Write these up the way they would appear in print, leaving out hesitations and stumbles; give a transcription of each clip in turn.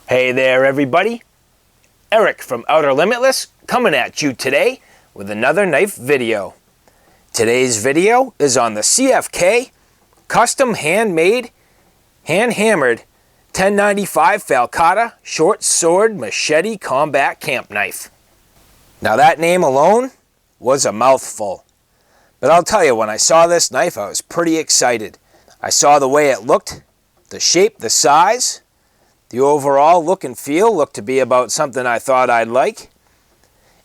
Hey there everybody, Eric from Outer Limitless coming at you today with another knife video. Today's video is on the CFK custom handmade, hand-hammered 1095 Falcata Short Sword Machete Combat Camp Knife. Now that name alone was a mouthful, but I'll tell you, when I saw this knife I was pretty excited. I saw the way it looked, the shape, the size. The overall look and feel looked to be about something I thought I'd like.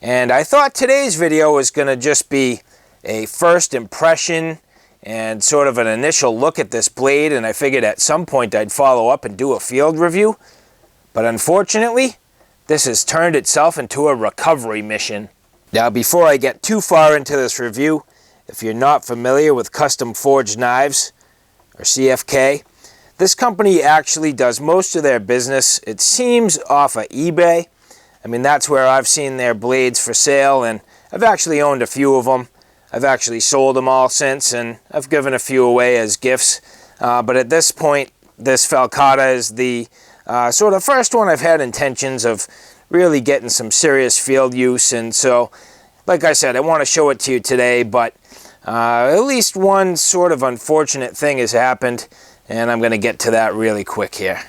And I thought today's video was going to just be a first impression and sort of an initial look at this blade, and I figured at some point I'd follow up and do a field review. But unfortunately, this has turned itself into a recovery mission. Now before I get too far into this review, if you're not familiar with custom forged knives, or CFK, this company actually does most of their business, it seems, off of eBay. I mean, that's where I've seen their blades for sale, and I've actually owned a few of them. I've actually sold them all since, and I've given a few away as gifts. But at this point, this Falcata is the sort of first one I've had intentions of really getting some serious field use. And so, like I said, I want to show it to you today, but at least one sort of unfortunate thing has happened. And I'm going to get to that really quick here.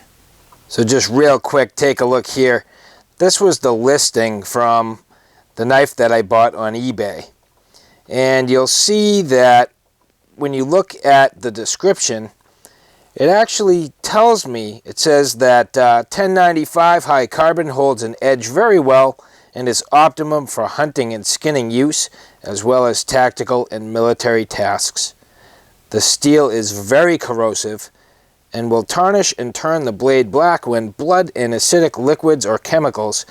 So just real quick, take a look here. This was the listing from the knife that I bought on eBay. And you'll see that when you look at the description, it actually tells me, it says that 1095 high carbon holds an edge very well and is optimum for hunting and skinning use, as well as tactical and military tasks. The steel is very corrosive and will tarnish and turn the blade black when blood and acidic liquids or chemicals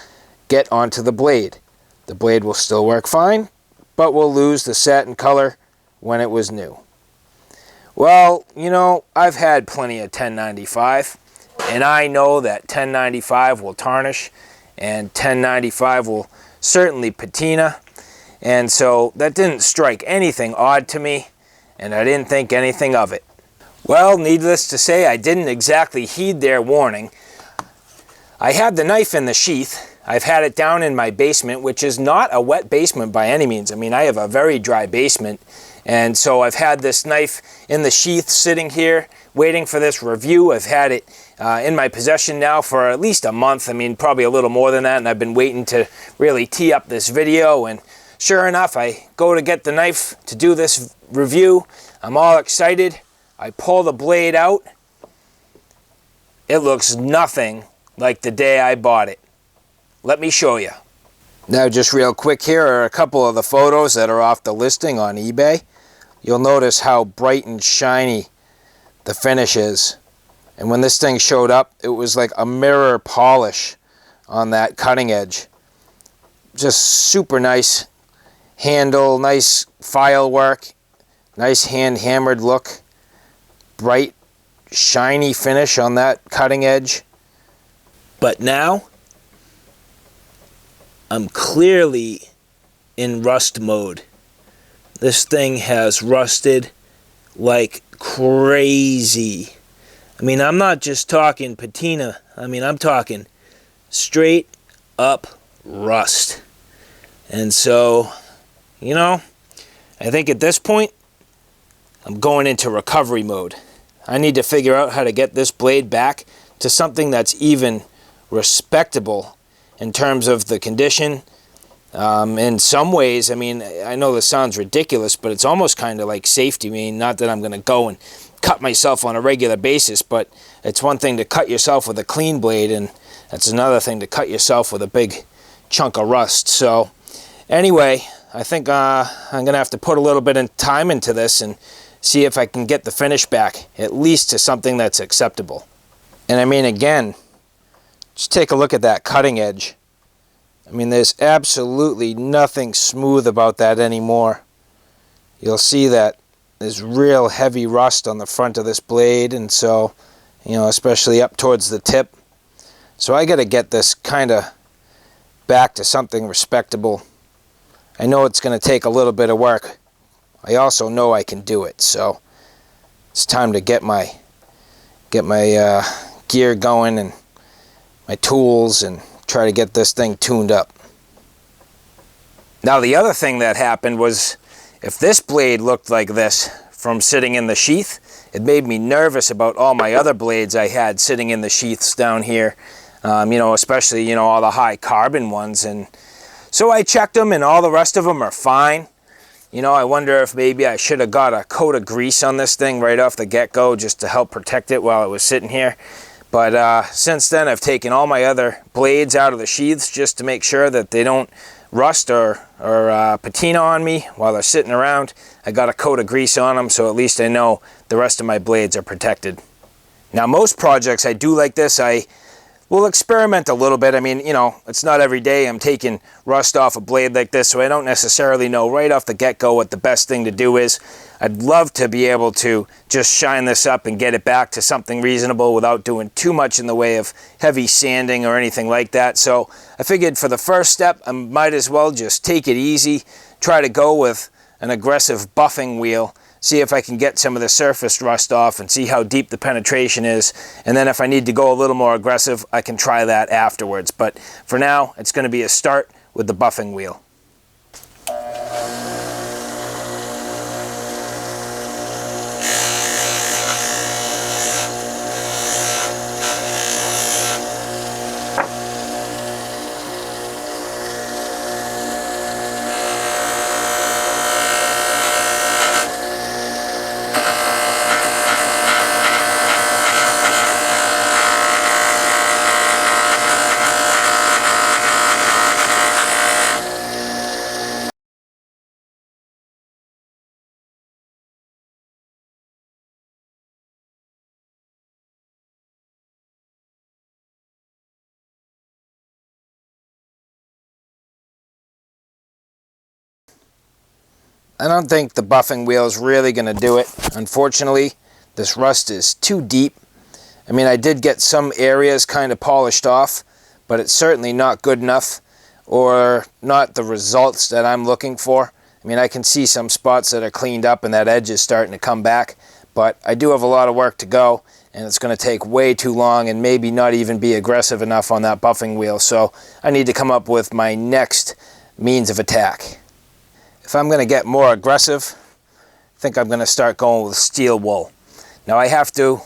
get onto the blade. The blade will still work fine, but will lose the satin color when it was new. Well, you know, I've had plenty of 1095, and I know that 1095 will tarnish, and 1095 will certainly patina, and so that didn't strike anything odd to me, and I didn't think anything of it. Well, needless to say, I didn't exactly heed their warning. I had the knife in the sheath. I've had it down in my basement, which is not a wet basement by any means. I mean, I have a very dry basement, and so I've had this knife in the sheath sitting here waiting for this review. I've had it in my possession now for at least a month. I mean, probably a little more than that, and I've been waiting to really tee up this video. And sure enough, I go to get the knife to do this review. I'm all excited. I pull the blade out. It looks nothing like the day I bought it. Let me show you. Now just real quick, here are a couple of the photos that are off the listing on eBay. You'll notice how bright and shiny the finish is. And when this thing showed up, it was like a mirror polish on that cutting edge. Just super nice handle, nice file work, nice hand-hammered look. Bright, shiny finish on that cutting edge. But now, I'm clearly in rust mode. This thing has rusted like crazy. I mean, I'm not just talking patina. I mean, I'm talking straight up rust. And so, you know, I think at this point, I'm going into recovery mode. I need to figure out how to get this blade back to something that's even respectable in terms of the condition. In some ways, I mean, I know this sounds ridiculous, but it's almost kind of like safety. I mean, not that I'm going to go and cut myself on a regular basis, but it's one thing to cut yourself with a clean blade, and that's another thing to cut yourself with a big chunk of rust. So anyway, I think I'm going to have to put a little bit of time into this and see if I can get the finish back, at least to something that's acceptable. And I mean, again, just take a look at that cutting edge. I mean, there's absolutely nothing smooth about that anymore. You'll see that there's real heavy rust on the front of this blade, and so, you know, especially up towards the tip. So I got to get this kind of back to something respectable. I know it's going to take a little bit of work. I also know I can do it, so it's time to get my gear going and my tools and try to get this thing tuned up. Now the other thing that happened was, if this blade looked like this from sitting in the sheath, it made me nervous about all my other blades I had sitting in the sheaths down here, especially, all the high carbon ones. And so I checked them and all the rest of them are fine. I wonder if maybe I should have got a coat of grease on this thing right off the get-go just to help protect it while it was sitting here. But since then I've taken all my other blades out of the sheaths just to make sure that they don't rust or patina on me while they're sitting around. I got a coat of grease on them, so at least I know the rest of my blades are protected. Now most projects I do like this, I will experiment a little bit. I mean, it's not every day I'm taking rust off a blade like this, so I don't necessarily know right off the get-go what the best thing to do is. I'd love to be able to just shine this up and get it back to something reasonable without doing too much in the way of heavy sanding or anything like that. So I figured for the first step, I might as well just take it easy, try to go with an aggressive buffing wheel, see if I can get some of the surface rust off and see how deep the penetration is. And then if I need to go a little more aggressive, I can try that afterwards. But for now, it's going to be a start with the buffing wheel. I don't think the buffing wheel is really going to do it. Unfortunately, this rust is too deep. I mean, I did get some areas kind of polished off, but it's certainly not good enough or not the results that I'm looking for. I mean, I can see some spots that are cleaned up and that edge is starting to come back, but I do have a lot of work to go, and it's going to take way too long and maybe not even be aggressive enough on that buffing wheel. So I need to come up with my next means of attack. If I'm going to get more aggressive, I think I'm going to start going with steel wool. Now I have to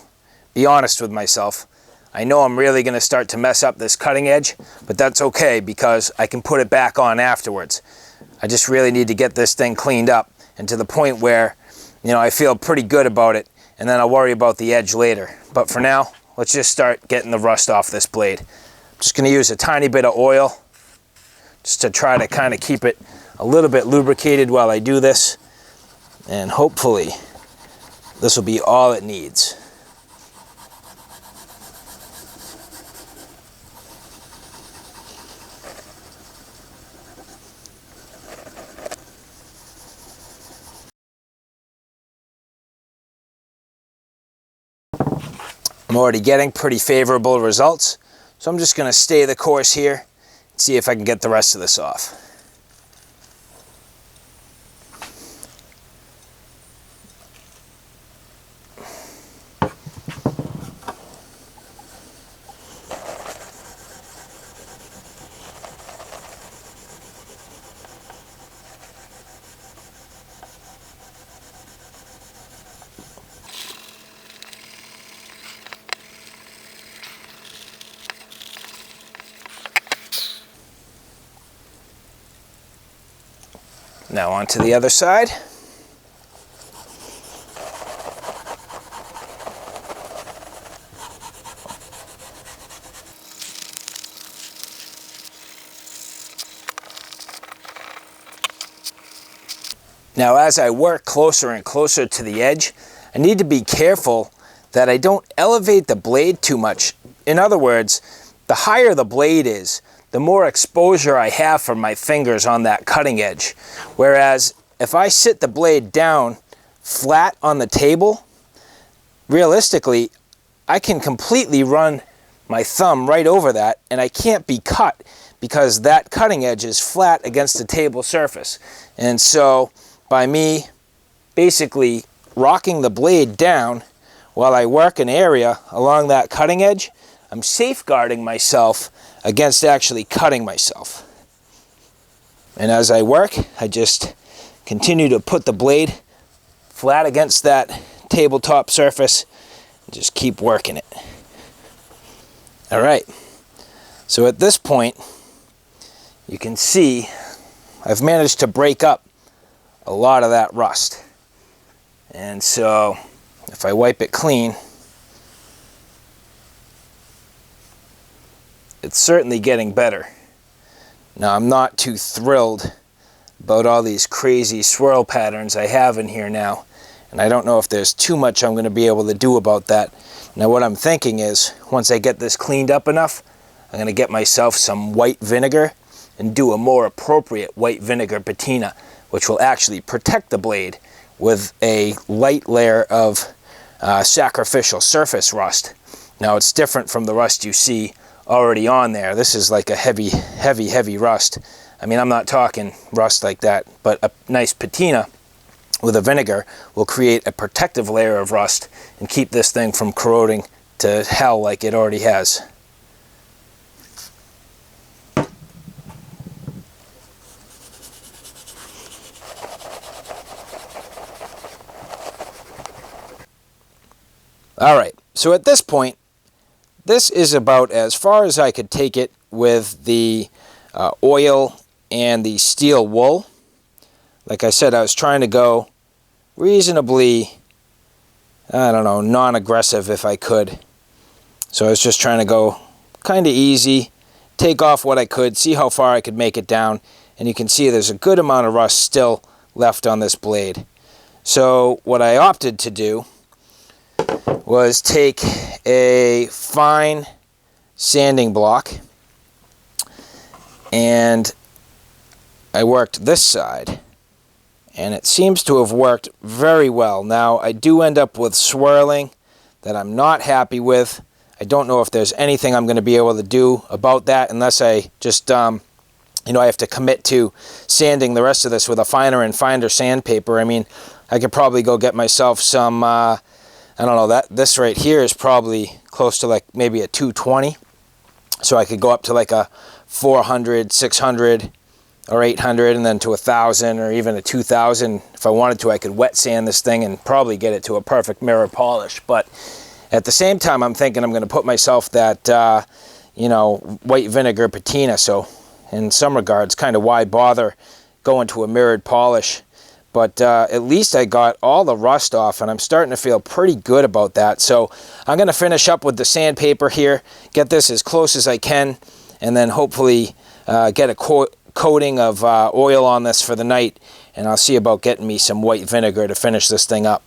be honest with myself. I know I'm really going to start to mess up this cutting edge, but that's okay because I can put it back on afterwards. I just really need to get this thing cleaned up and to the point where, I feel pretty good about it, and then I'll worry about the edge later. But for now, let's just start getting the rust off this blade. I'm just going to use a tiny bit of oil just to try to kind of keep it a little bit lubricated while I do this, and hopefully this will be all it needs. I'm already getting pretty favorable results, so I'm just going to stay the course here and see if I can get the rest of this off. Now on to the other side. Now as I work closer and closer to the edge, I need to be careful that I don't elevate the blade too much. In other words, the higher the blade is, the more exposure I have for my fingers on that cutting edge. Whereas if I sit the blade down flat on the table, realistically, I can completely run my thumb right over that and I can't be cut because that cutting edge is flat against the table surface. And so by me basically rocking the blade down while I work an area along that cutting edge, I'm safeguarding myself against actually cutting myself. And as I work, I just continue to put the blade flat against that tabletop surface and just keep working it. All right, so at this point, you can see I've managed to break up a lot of that rust. And so if I wipe it clean, it's certainly getting better. Now, I'm not too thrilled about all these crazy swirl patterns I have in here now, and I don't know if there's too much I'm going to be able to do about that. Now, what I'm thinking is, once I get this cleaned up enough, I'm going to get myself some white vinegar and do a more appropriate white vinegar patina, which will actually protect the blade with a light layer of sacrificial surface rust. Now, it's different from the rust you see already on there. This is like a heavy rust. I mean, I'm not talking rust like that, but a nice patina with a vinegar will create a protective layer of rust and keep this thing from corroding to hell like it already has. All right, so at this point, this is about as far as I could take it with the oil and the steel wool. Like I said, I was trying to go reasonably, I don't know, non-aggressive if I could. So I was just trying to go kind of easy, take off what I could, see how far I could make it down. And you can see there's a good amount of rust still left on this blade. So what I opted to do was take a fine sanding block, and I worked this side, and it seems to have worked very well. Now, I do end up with swirling that I'm not happy with. I don't know if there's anything I'm going to be able to do about that unless I just, I have to commit to sanding the rest of this with a finer and finer sandpaper. I mean, I could probably go get myself some, I don't know, this right here is probably close to like maybe a 220. So I could go up to like a 400, 600, or 800, and then to 1,000 or even a 2,000. If I wanted to, I could wet sand this thing and probably get it to a perfect mirror polish. But at the same time, I'm thinking I'm going to put myself that, white vinegar patina. So in some regards, kind of why bother going to a mirrored polish? But at least I got all the rust off, and I'm starting to feel pretty good about that. So I'm going to finish up with the sandpaper here, get this as close as I can, and then hopefully get a coating of oil on this for the night, and I'll see about getting me some white vinegar to finish this thing up.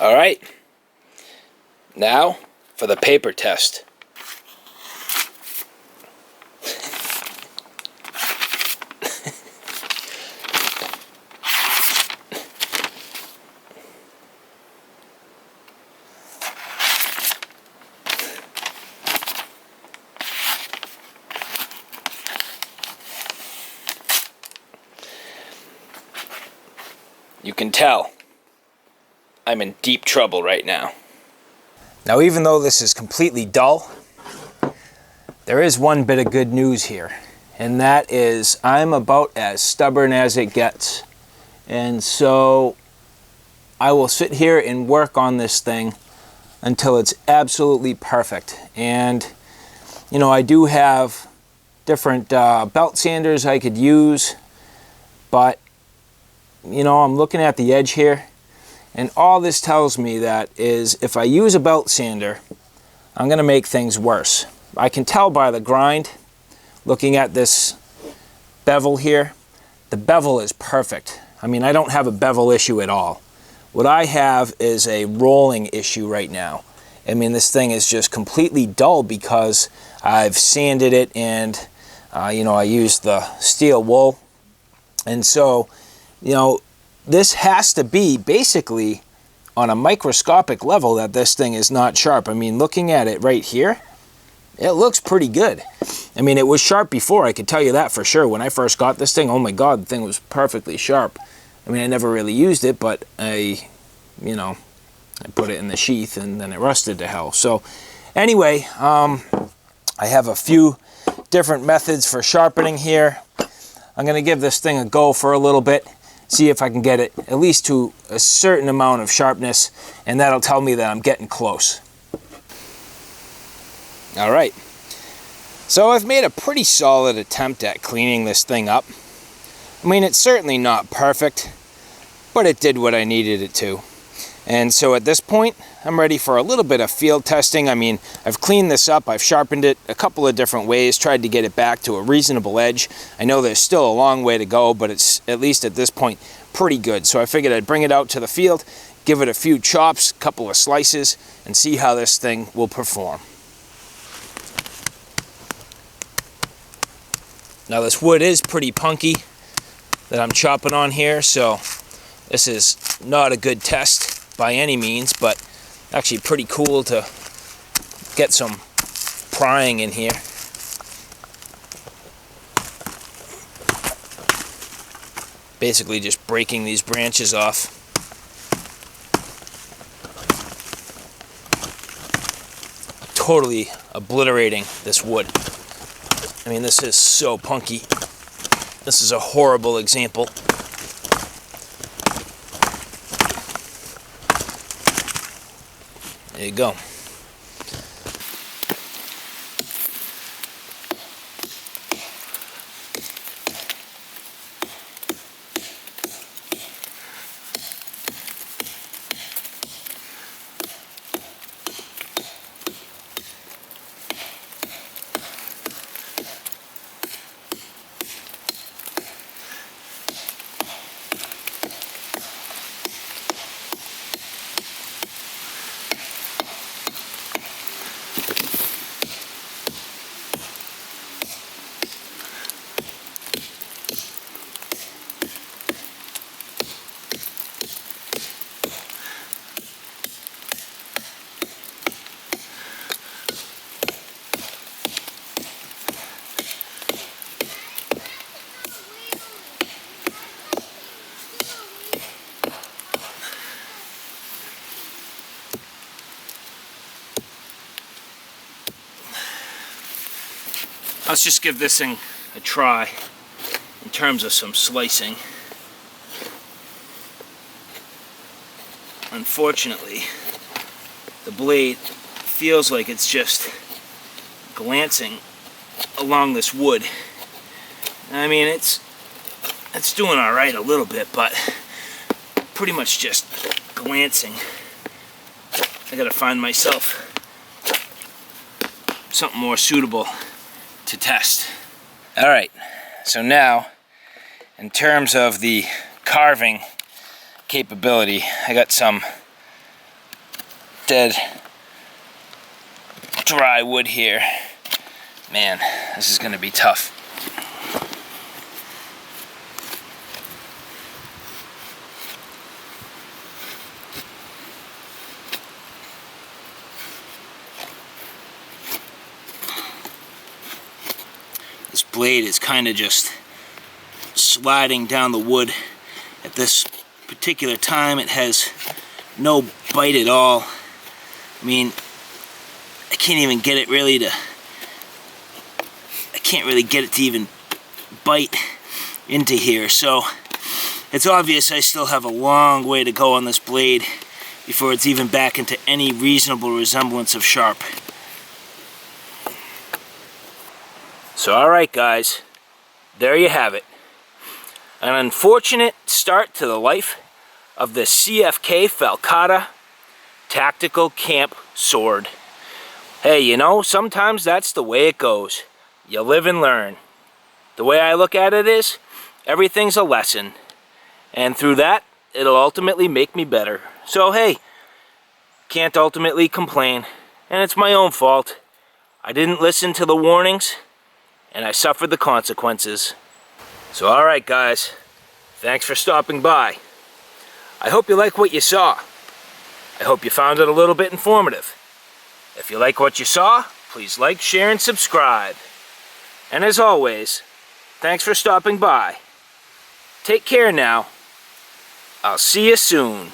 All right, now for the paper test. You can tell I'm in deep trouble right now. Now, even though this is completely dull, there is one bit of good news here, and that is I'm about as stubborn as it gets. And so I will sit here and work on this thing until it's absolutely perfect. And you know, I do have different belt sanders I could use, but you know, I'm looking at the edge here, and all this tells me that is if I use a belt sander, I'm gonna make things worse. I can tell by the grind, looking at this bevel here, the bevel is perfect. I mean, I don't have a bevel issue at all. What I have is a rolling issue right now. I mean, this thing is just completely dull because I've sanded it and, you know, I used the steel wool. And so, you know, this has to be basically on a microscopic level that this thing is not sharp. I mean, looking at it right here, it looks pretty good. I mean, it was sharp before, I could tell you that for sure. When I first got this thing, oh my God, the thing was perfectly sharp. I mean, I never really used it, but you know, I put it in the sheath and then it rusted to hell. So anyway, I have a few different methods for sharpening here. I'm gonna give this thing a go for a little bit, see if I can get it at least to a certain amount of sharpness, and that'll tell me that I'm getting close. All right, so I've made a pretty solid attempt at cleaning this thing up. I mean, it's certainly not perfect, but it did what I needed it to. And so at this point, I'm ready for a little bit of field testing. I mean, I've cleaned this up, I've sharpened it a couple of different ways, tried to get it back to a reasonable edge. I know there's still a long way to go, but it's, at least at this point, pretty good. So I figured I'd bring it out to the field, give it a few chops, a couple of slices, and see how this thing will perform. Now this wood is pretty punky that I'm chopping on here, so this is not a good test by any means, but actually pretty cool to get some prying in here. Basically just breaking these branches off. Totally obliterating this wood. I mean, this is so punky. This is a horrible example. There you go. Let's just give this thing a try in terms of some slicing. Unfortunately, the blade feels like it's just glancing along this wood. I mean, it's doing all right a little bit, but pretty much just glancing. I gotta find myself something more suitable to test. All right, so now in terms of the carving capability, I got some dead dry wood here. Man, this is gonna be tough. This blade is kind of just sliding down the wood at this particular time. It has no bite at all. I mean, I can't even get it really to, I can't really get it to even bite into here. So It's obvious I still have a long way to go on this blade before it's even back into any reasonable resemblance of sharp. So alright guys, there you have it. An unfortunate start to the life of the CFK Falcata Tactical Camp Sword. Hey, you know, sometimes that's the way it goes. You live and learn. The way I look at it is, everything's a lesson. And through that, it'll ultimately make me better. So hey, can't ultimately complain. And it's my own fault. I didn't listen to the warnings, and I suffered the consequences. So alright guys, thanks for stopping by. I hope you like what you saw. I hope you found it a little bit informative. If you like what you saw, please like, share, and subscribe. And as always, thanks for stopping by. Take care now. I'll see you soon.